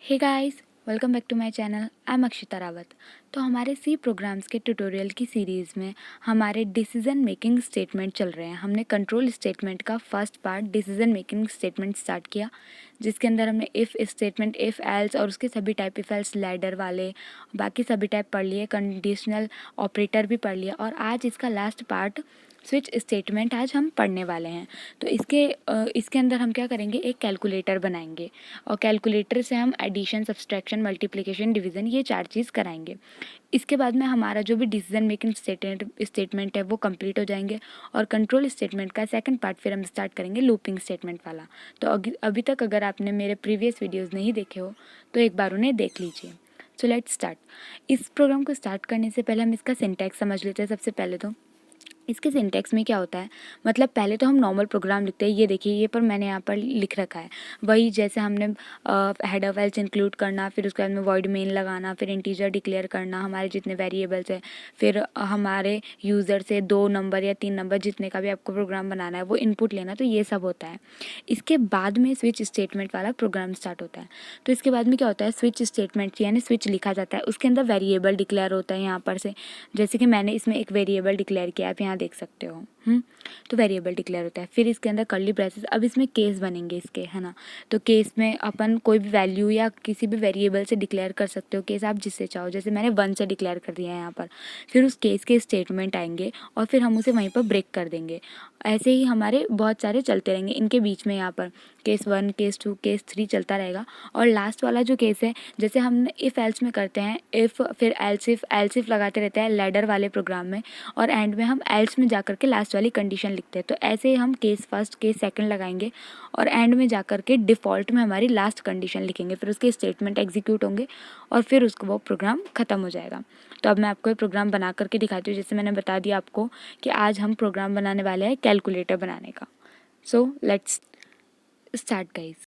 Hey guys, welcome back to my channel. I am Akshita Rawat. तो हमारे C programs के tutorial की सीरीज़ में हमारे डिसीजन मेकिंग स्टेटमेंट चल रहे हैं। हमने कंट्रोल स्टेटमेंट का first part decision making statement start किया, जिसके अंदर हमने इफ़ स्टेटमेंट, इफ़ एल्स और उसके सभी टाइप, इफ़ एल्स लैडर वाले बाकी सभी टाइप पढ़ लिए, कंडीशनल ऑपरेटर भी पढ़ लिया। और आज इसका लास्ट पार्ट स्विच स्टेटमेंट आज हम पढ़ने वाले हैं। तो इसके अंदर हम क्या करेंगे, एक कैलकुलेटर बनाएंगे और कैलकुलेटर से हम एडिशन, सब्सट्रैक्शन, मल्टीप्लिकेशन, डिवीज़न ये 4 चीज़ कराएंगे। इसके बाद में हमारा जो भी डिसीजन मेकिंग स्टेटमेंट है वो कंप्लीट हो जाएंगे। और कंट्रोल स्टेटमेंट का सेकंड पार्ट फिर हम स्टार्ट करेंगे लूपिंग स्टेटमेंट वाला। तो अभी तक अगर आपने मेरे प्रीवियस वीडियोज़ नहीं देखे हो तो एक बार उन्हें देख लीजिए। So let's start. इस प्रोग्राम को स्टार्ट करने से पहले हम इसका सिंटैक्स समझ लेते हैं। सबसे पहले तो इसके सिंटैक्स में क्या होता है, मतलब पहले तो हम नॉर्मल प्रोग्राम लिखते हैं। ये देखिए, ये पर मैंने यहाँ पर लिख रखा है वही, जैसे हमने हेडर फाइल्स इंक्लूड करना, फिर उसके बाद में वॉइड मेन लगाना, फिर इंटीजर डिक्लेयर करना, हमारे जितने वेरिएबल्स हैं, फिर हमारे यूज़र से 2 नंबर या 3 नंबर जितने का भी आपको प्रोग्राम बनाना है वो इनपुट लेना। तो ये सब होता है। इसके बाद में स्विच स्टेटमेंट वाला प्रोग्राम स्टार्ट होता है। तो इसके बाद में क्या होता है, स्विच स्टेटमेंट यानी स्विच लिखा जाता है। उसके अंदर वेरिएबल डिक्लेयर होता है यहाँ पर से, जैसे कि मैंने इसमें एक वेरिएबल डिक्लेयर किया, आप यहाँ देख सकते हो। तो वेरिएबल डिक्लेयर होता है। फिर इसके अंदर कर्ली ब्रेसेस, अब इसमें केस बनेंगे इसके, है ना। तो केस में अपन कोई भी वैल्यू या किसी भी वेरिएबल से डिक्लेयर कर सकते हो केस, आप जिससे चाहो। जैसे मैंने 1 से डिक्लेयर कर दिया है यहाँ पर। फिर उस केस के स्टेटमेंट आएंगे और फिर हम उसे वहीं पर ब्रेक कर देंगे। ऐसे ही हमारे बहुत सारे चलते रहेंगे इनके बीच में। यहाँ पर केस 1, केस 2, केस 3 चलता रहेगा। और लास्ट वाला जो केस है, जैसे हम इफ़ एल्स में करते हैं, इफ़ फिर एल्स इफ लगाते रहते हैं लैडर वाले प्रोग्राम में, और एंड में हम एल्स में जा के लास्ट वाली कंडीशन लिखते हैं। तो ऐसे ही हम केस फर्स्ट, केस सेकंड लगाएंगे और एंड में जा के डिफ़ॉल्ट में हमारी लास्ट कंडीशन लिखेंगे। फिर उसके स्टेटमेंट एग्जीक्यूट होंगे और फिर उसको वो प्रोग्राम ख़त्म हो जाएगा। तो अब मैं आपको ये प्रोग्राम बना करके दिखाती हूँ। जैसे मैंने बता दिया आपको कि आज हम प्रोग्राम बनाने वाले हैं कैलकुलेटर बनाने का। So let's start guys.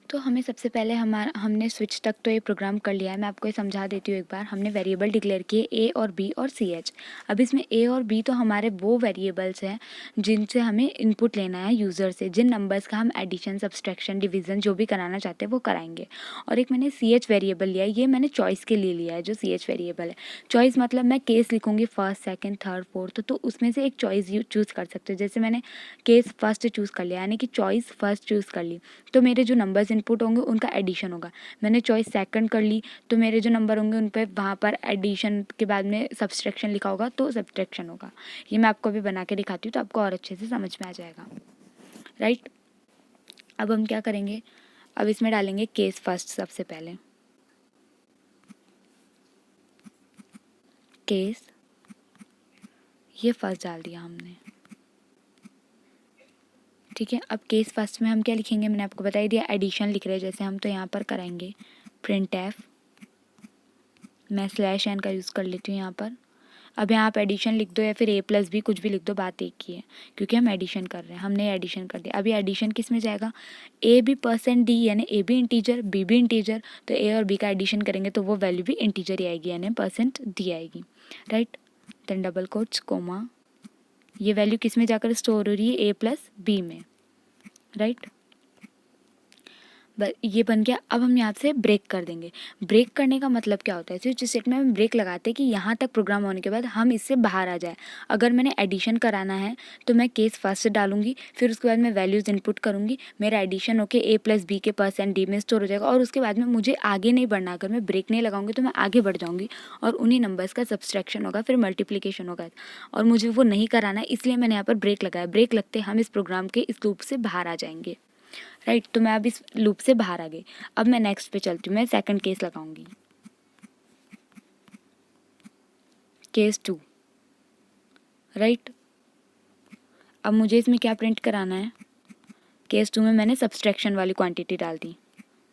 तो हमें सबसे पहले हमने स्विच तक तो ये प्रोग्राम कर लिया है। मैं आपको ये समझा देती हूँ एक बार। हमने वेरिएबल डिक्लेयर किए ए और बी और सी एच। अब इसमें ए और बी तो हमारे वो वेरिएबल्स हैं जिनसे हमें इनपुट लेना है यूज़र से, जिन नंबर्स का हम एडिशन, सब्सट्रैक्शन, डिवीज़न जो भी कराना चाहते हैं वो कराएंगे। और एक मैंने सी एच वेरिएबल लिया है, ये मैंने चॉइस के लिए लिया है जो सी एच वेरिएबल है। चॉइस मतलब मैं केस लिखूँगी फर्स्ट, सेकेंड, थर्ड, फोर्थ, तो उसमें से एक चॉइस चूज़ कर सकते हो। जैसे मैंने केस फर्स्ट चूज़ कर लिया, यानी कि चॉइस फर्स्ट चूज़ कर ली, तो मेरे जो नंबर्स इनपुट होंगे उनका एडिशन होगा। मैंने चॉइस सेकंड कर ली, तो मेरे जो नंबर होंगे उन पर वहाँ पर एडिशन के बाद में सब्सट्रैक्शन लिखा होगा तो सब्सट्रैक्शन होगा। ये मैं आपको अभी बना के दिखाती हूँ तो आपको और अच्छे से समझ में आ जाएगा, राइट। अब हम क्या करेंगे, अब इसमें डालेंगे केस फर्स्ट। सबसे पहले केस, ये फर्स्ट डाल दिया हमने, ठीक है। अब केस फर्स्ट में हम क्या लिखेंगे, मैंने आपको बता ही दिया, एडिशन लिख रहे हैं जैसे हम। तो यहाँ पर कराएंगे प्रिंट एफ, मैं स्लैश एन का यूज़ कर लेती हूँ यहाँ पर। अब यहाँ आप एडिशन लिख दो या फिर ए प्लस बी, कुछ भी लिख दो, बात एक ही है, क्योंकि हम एडिशन कर रहे हैं। हमने एडिशन कर दिया। अभी एडिशन किस में जाएगा, ए बी परसेंट डी, यानी ए भी इंटीजर बी भी इंटीजर, तो ए और बी का एडिशन करेंगे तो वो वैल्यू भी इंटीजर ही आएगी, यानी परसेंट डी आएगी, right. Then double quotes comma, ये वैल्यू किस में जाकर स्टोर हो रही है, ए प्लस बी में, राइट। ये बन गया। अब हम यहाँ से ब्रेक कर देंगे। ब्रेक करने का मतलब क्या होता है, स्विच स्टेटमेंट में ब्रेक लगाते हैं कि यहाँ तक प्रोग्राम होने के बाद हम इससे बाहर आ जाए। अगर मैंने एडिशन कराना है तो मैं केस फर्स्ट डालूंगी, फिर उसके बाद मैं वैल्यूज़ इनपुट करूँगी, मेरा एडिशन होके ए प्लस बी के परसेंट डी में स्टोर हो जाएगा, और उसके बाद में मुझे आगे नहीं बढ़ना। अगर मैं ब्रेक नहीं लगाऊंगी तो मैं आगे बढ़ जाऊँगी और उन्हीं नंबर्स का सब्सट्रैक्शन होगा, फिर मल्टीप्लिकेशन होगा, और मुझे वो नहीं कराना है, इसलिए मैंने यहाँ पर ब्रेक लगाया। ब्रेक लगते हम इस प्रोग्राम के इस लूप से बाहर आ जाएंगे, राइट। तो मैं अब इस लूप से बाहर आ गई। अब मैं नेक्स्ट पे चलती हूँ, मैं सेकंड केस लगाऊंगी, केस 2, राइट। अब मुझे इसमें क्या प्रिंट कराना है, केस 2 में मैंने सब्सट्रैक्शन वाली क्वांटिटी डाल दी,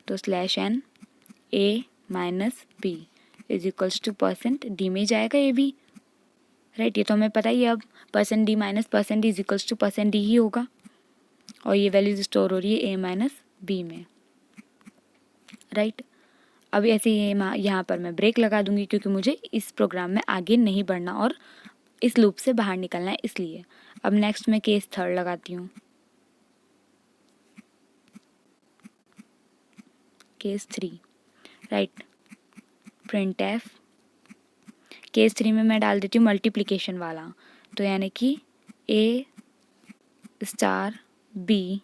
तो slash n a minus b is equals to percent d में जाएगा ये भी, राइट। ये तो हमें पता ही है, अब percent d minus percent d is equals to percent d ही होगा, और ये वैल्यूज स्टोर हो रही है ए माइनस बी में, राइट। अब ऐसे ही यहाँ पर मैं ब्रेक लगा दूंगी, क्योंकि मुझे इस प्रोग्राम में आगे नहीं बढ़ना और इस लूप से बाहर निकलना है, इसलिए। अब नेक्स्ट मैं केस थर्ड लगाती हूँ, case 3। Right. Print f, case 3 में मैं डाल देती हूँ मल्टीप्लिकेशन वाला, तो यानी कि ए स्टार बी,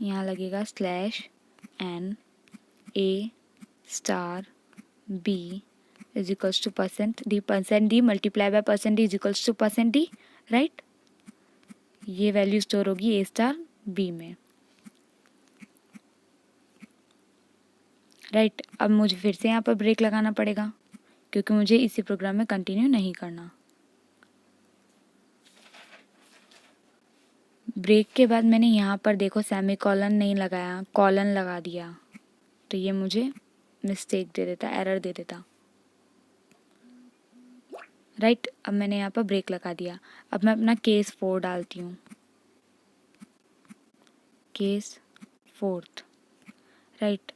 यहाँ लगेगा slash n, a star b is equals to percent d multiply by percent d is equals to percent d, right. ये वैल्यू स्टोर होगी ए स्टार बी में, राइट। अब मुझे फिर से यहाँ पर ब्रेक लगाना पड़ेगा क्योंकि मुझे इसी प्रोग्राम में कंटिन्यू नहीं करना। ब्रेक के बाद मैंने यहाँ पर देखो सेमी कॉलन नहीं लगाया, कॉलन लगा दिया, तो ये मुझे मिस्टेक दे देता, एरर दे देता, राइट। अब मैंने यहाँ पर ब्रेक लगा दिया। अब मैं अपना केस 4 डालती हूँ, case 4th, right.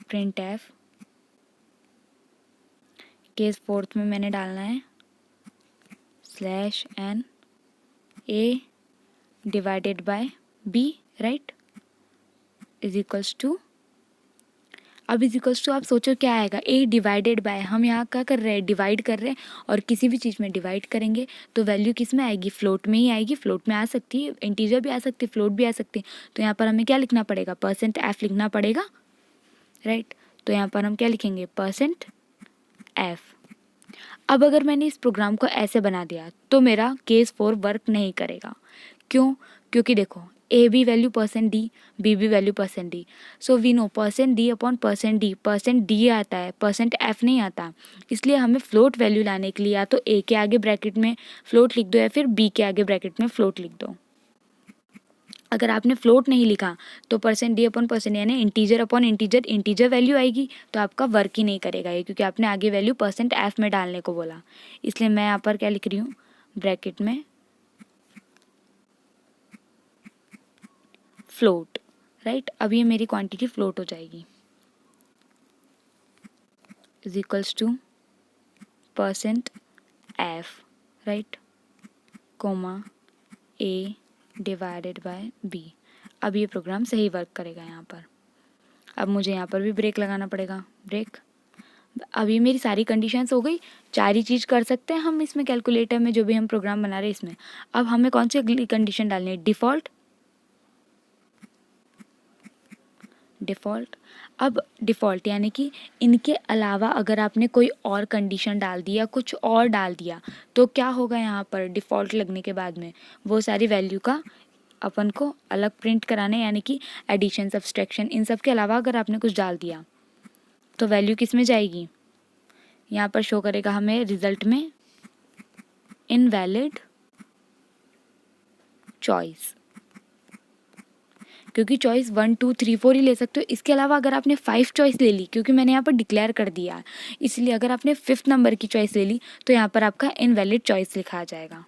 Print f, case 4th में मैंने डालना है slash n, a divided by b, right, is equals to, अब इज इक्वल्स टू आप सोचो क्या आएगा, ए डिवाइडेड बाय, हम यहाँ क्या कर रहे हैं, डिवाइड कर रहे हैं, और किसी भी चीज़ में डिवाइड करेंगे तो वैल्यू किस में आएगी, फ्लोट में ही आएगी। फ्लोट में आ सकती है, इंटीजर भी आ सकती है, फ्लोट भी आ सकती है, तो यहाँ पर हमें क्या लिखना पड़ेगा, परसेंट एफ लिखना पड़ेगा, राइट। तो यहाँ पर हम क्या लिखेंगे, परसेंट एफ। अब अगर मैंने इस प्रोग्राम को ऐसे बना दिया तो मेरा केस 4 वर्क नहीं करेगा। क्यों? क्योंकि देखो a b value percent d, b b value percent d, so we know percent d upon percent d आता है, परसेंट एफ नहीं आता। इसलिए हमें फ्लोट वैल्यू लाने के लिए या तो ए के आगे ब्रैकेट में फ्लोट लिख दो या फिर बी के आगे ब्रैकेट में फ्लोट लिख दो। अगर आपने फ्लोट नहीं लिखा तो परसेंट डी अपॉन परसेंट यानी इंटीजर अपॉन इंटीजर वैल्यू आएगी, तो आपका वर्क ही नहीं करेगा ये, क्योंकि आपने आगे वैल्यू परसेंट एफ में डालने को बोला। इसलिए मैं यहाँ पर क्या लिख रही हूँ, ब्रैकेट में फ्लोट, राइट। अब ये मेरी क्वांटिटी फ्लोट हो जाएगी, is equals to percent f, right, comma a divided by b. अब ये प्रोग्राम सही वर्क करेगा यहाँ पर। अब मुझे यहाँ पर भी ब्रेक लगाना पड़ेगा, ब्रेक। अब ये मेरी सारी कंडीशंस हो गई, 4 ही चीज़ कर सकते हैं हम इसमें, कैलकुलेटर में जो भी हम प्रोग्राम बना रहे हैं इसमें। अब हमें कौन सी अगली कंडीशन डालनी है, डिफ़ॉल्ट। अब डिफ़ॉल्ट यानी कि इनके अलावा अगर आपने कोई और कंडीशन डाल दिया, कुछ और डाल दिया, तो क्या होगा यहाँ पर डिफ़ॉल्ट लगने के बाद में वो सारी वैल्यू का अपन को अलग प्रिंट कराने, यानी कि एडिशन सब्सट्रैक्शन इन सब के अलावा अगर आपने कुछ डाल दिया तो वैल्यू किस में जाएगी, यहाँ पर शो करेगा हमें रिजल्ट में इनवैलिड चॉइस, क्योंकि चॉइस 1 2 3 4 ही ले सकते हो। इसके अलावा अगर आपने 5 चॉइस ले ली, क्योंकि मैंने यहाँ पर डिक्लेयर कर दिया, इसलिए अगर आपने 5th नंबर की चॉइस ले ली तो यहाँ पर आपका इनवैलिड चॉइस लिखा आ जाएगा,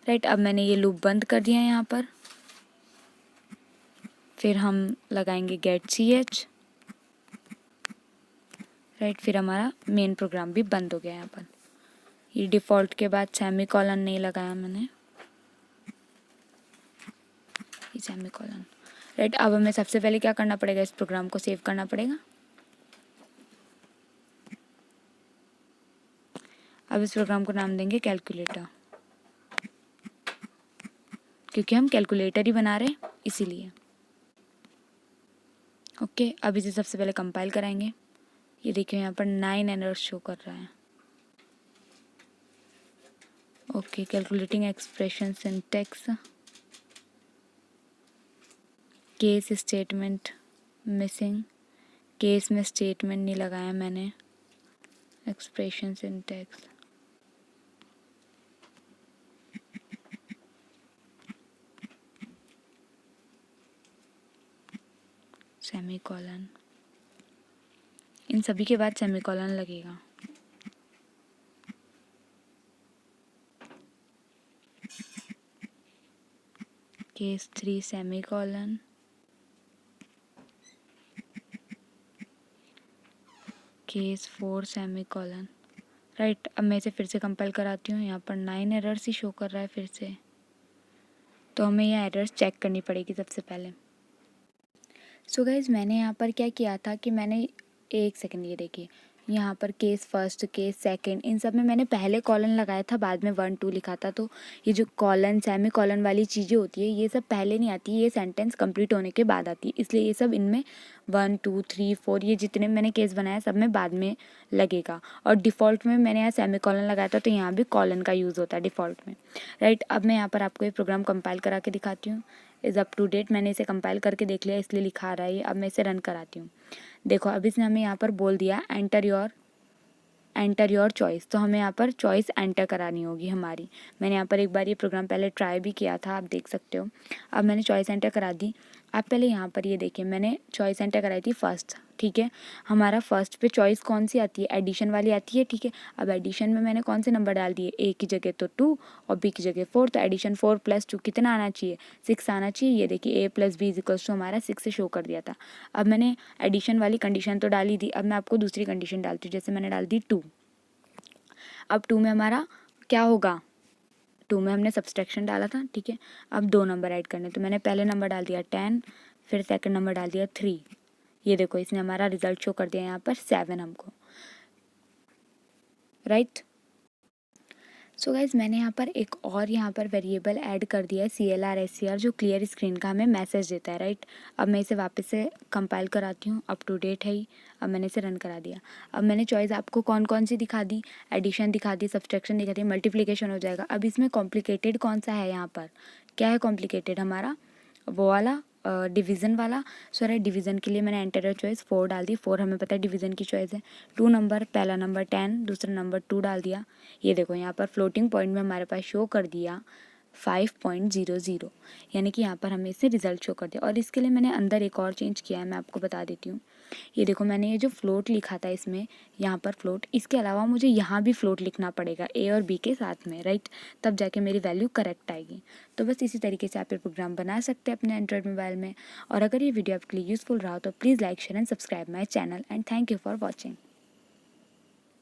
राइट। अब मैंने ये लूप बंद कर दिया है यहाँ पर, फिर हम लगाएंगे गेट सी एच, राइट। फिर हमारा मेन प्रोग्राम भी बंद हो गया यहाँ पर। ये डिफ़ॉल्ट के बाद सेमी कॉलन नहीं लगाया मैंने, ये सेमी कॉलन, राइट। अब हमें सबसे पहले क्या करना पड़ेगा, इस प्रोग्राम को सेव करना पड़ेगा। अब इस प्रोग्राम को नाम देंगे कैलकुलेटर, क्योंकि हम कैलकुलेटर ही बना रहे हैं इसीलिए। ओके, अब इसे सबसे पहले कंपाइल कराएंगे। ये देखिए यहाँ पर 9 एरर्स शो कर रहा है। Okay, calculating expression syntax, case statement missing, case में स्टेटमेंट नहीं लगाया मैंने, एक्सप्रेशन सिंटैक्स, सेमीकोलन, इन सभी के बाद सेमीकोलन लगेगा। Case 3 semicolon, case 4 semicolon, right. अब मैं इसे फिर से कंपाइल कराती हूँ। यहाँ पर 9 एरर्स ही शो कर रहा है फिर से, तो हमें यह एरर्स चेक करनी पड़ेगी सबसे पहले। सो गाइज मैंने यहाँ पर क्या किया था कि मैंने एक सेकंड, ये देखिए यहाँ पर केस फर्स्ट, केस सेकंड, इन सब में मैंने पहले कॉलन लगाया था, बाद में 1 2 लिखा था। तो ये जो कॉलन सेमी कॉलन वाली चीज़ें होती है ये सब पहले नहीं आती, ये सेंटेंस कंप्लीट होने के बाद आती है, इसलिए ये सब इनमें 1 2 3 4 ये जितने मैंने केस बनाया सब में बाद में लगेगा। और डिफ़ॉल्ट में मैंने यहाँ सेमी कॉलन लगाया था, तो यहाँ भी कॉलन का यूज़ होता है डिफ़ॉल्ट में, राइट। अब मैं यहाँ पर आपको ये प्रोग्राम कंपाइल करा के दिखाती हूँ। इज़ अप टू डेट, मैंने इसे कंपाइल करके देख लिया इसलिए लिखा आ रहा है ये। अब मैं इसे रन कराती हूँ। देखो अब इसने हमें यहाँ पर बोल दिया एंटर योर चॉइस, तो हमें यहाँ पर चॉइस एंटर करानी होगी हमारी। मैंने यहाँ पर एक बार ये प्रोग्राम पहले ट्राई भी किया था, आप देख सकते हो। अब मैंने चॉइस एंटर करा दी। आप पहले यहाँ पर ये देखिए मैंने चॉइस एंटर कराई थी फर्स्ट, ठीक है। हमारा फर्स्ट पे चॉइस कौन सी आती है, एडिशन वाली आती है, ठीक है। अब एडिशन में मैंने कौन से नंबर डाल दिए, ए की जगह तो 2 और बी की जगह 4, तो एडिशन 4 + 2 कितना आना चाहिए, 6 आना चाहिए। ये देखिए a + b = हमारा 6 से शो कर दिया था। अब मैंने एडिशन वाली कंडीशन तो डाली थी, अब मैं आपको दूसरी कंडीशन डालती हूँ। जैसे मैंने डाल दी 2। अब 2 में हमारा क्या होगा, 2 में हमने सब्सट्रैक्शन डाला था, ठीक है। अब 2 नंबर ऐड करने, तो मैंने पहले नंबर डाल दिया 10, फिर सेकंड नंबर डाल दिया 3। ये देखो इसने हमारा रिजल्ट शो कर दिया यहाँ पर 7 हमको, राइट। सो गाइज मैंने यहाँ पर एक और यहाँ पर वेरिएबल ऐड कर दिया है CLR SCR, जो क्लियर स्क्रीन का हमें मैसेज देता है, राइट। अब मैं इसे वापस से कंपाइल कराती हूँ, अप टू डेट है ही। अब मैंने इसे रन करा दिया। अब मैंने चॉइस आपको कौन कौन सी दिखा दी, एडिशन दिखा दी, सब्सट्रैक्शन दिखा दी, मल्टीप्लिकेशन हो जाएगा। अब इसमें कॉम्प्लिकेटेड कौन सा है, यहाँ पर क्या है कॉम्प्लिकेटेड, हमारा वो वाला डिवीज़न वाला। सॉरी, डिवीज़न के लिए मैंने एंटर चॉइस 4 डाल दी। 4 हमें पता है डिवीज़न की चॉइस है। 2 नंबर, पहला नंबर 10, दूसरा नंबर 2 डाल दिया। ये देखो यहाँ पर फ्लोटिंग पॉइंट में हमारे पास शो कर दिया 5.00, यानी कि यहाँ पर हमें इससे रिजल्ट शो कर दिया। और इसके लिए मैंने अंदर एक और चेंज किया है, मैं आपको बता देती हूँ। ये देखो मैंने ये जो फ्लोट लिखा था इसमें, यहाँ पर फ्लोट, इसके अलावा मुझे यहाँ भी फ्लोट लिखना पड़ेगा ए और बी के साथ में, राइट। तब जाके मेरी वैल्यू करेक्ट आएगी। तो बस इसी तरीके से आप ये प्रोग्राम बना सकते हैं अपने एंड्रॉयड मोबाइल में। और अगर ये वीडियो आपके लिए यूज़फुल रहा तो please like, share and subscribe my channel, and thank you for watching.